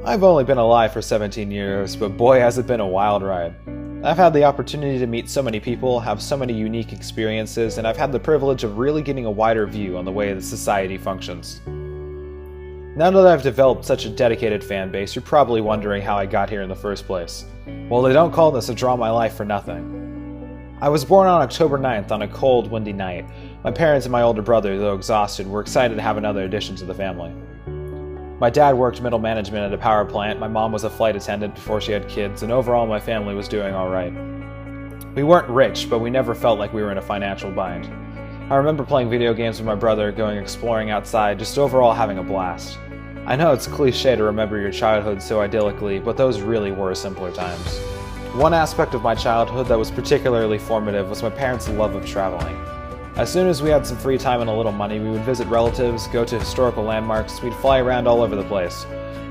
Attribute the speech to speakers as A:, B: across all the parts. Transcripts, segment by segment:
A: I've only been alive for 17 years, but boy has it been a wild ride. I've had the opportunity to meet so many people, have so many unique experiences, and I've had the privilege of really getting a wider view on the way that society functions. Now that I've developed such a dedicated fan base, you're probably wondering how I got here in the first place. Well, they don't call this a draw my life for nothing. I was born on October 9th on a cold, windy night. My parents and my older brother, though exhausted, were excited to have another addition to the family. My dad worked middle management at a power plant, my mom was a flight attendant before she had kids, and overall my family was doing alright. We weren't rich, but we never felt like we were in a financial bind. I remember playing video games with my brother, going exploring outside, just overall having a blast. I know it's cliche to remember your childhood so idyllically, but those really were simpler times. One aspect of my childhood that was particularly formative was my parents' love of traveling. As soon as we had some free time and a little money, we would visit relatives, go to historical landmarks, we'd fly around all over the place.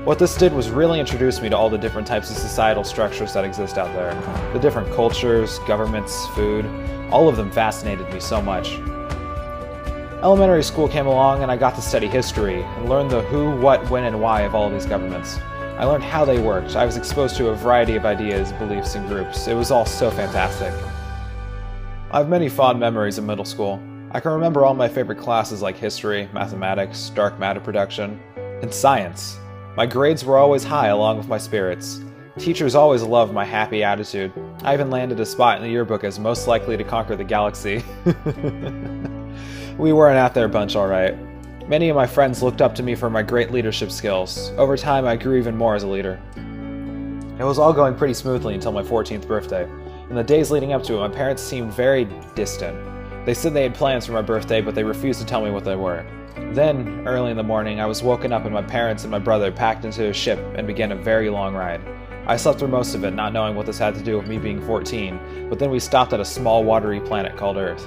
A: What this did was really introduce me to all the different types of societal structures that exist out there. The different cultures, governments, food, all of them fascinated me so much. Elementary school came along and I got to study history and learn the who, what, when, and why of all of these governments. I learned how they worked. I was exposed to a variety of ideas, beliefs, and groups. It was all so fantastic. I have many fond memories of middle school. I can remember all my favorite classes like history, mathematics, dark matter production, and science. My grades were always high along with my spirits. Teachers always loved my happy attitude. I even landed a spot in the yearbook as most likely to conquer the galaxy. We were an out-there bunch, alright. Many of my friends looked up to me for my great leadership skills. Over time, I grew even more as a leader. It was all going pretty smoothly until my 14th birthday. In the days leading up to it, my parents seemed very distant. They said they had plans for my birthday, but they refused to tell me what they were. Then, early in the morning, I was woken up and my parents and my brother packed into a ship and began a very long ride. I slept through most of it, not knowing what this had to do with me being 14, but then we stopped at a small watery planet called Earth.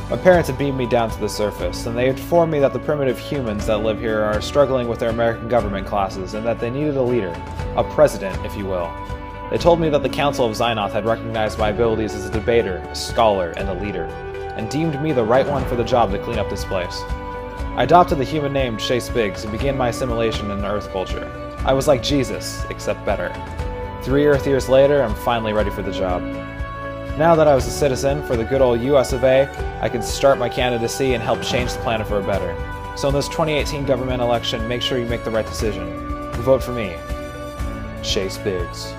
A: My parents had beamed me down to the surface, and they informed me that the primitive humans that live here are struggling with their American government classes and that they needed a leader, a president, if you will. They told me that the Council of Xynoth had recognized my abilities as a debater, a scholar, and a leader, and deemed me the right one for the job to clean up this place. I adopted the human name Chase Biggs and began my assimilation in Earth culture. I was like Jesus, except better. 3 Earth years later, I'm finally ready for the job. Now that I was a citizen for the good old US of A, I can start my candidacy and help change the planet for a better. So in this 2018 government election, make sure you make the right decision. Vote for me, Chase Biggs.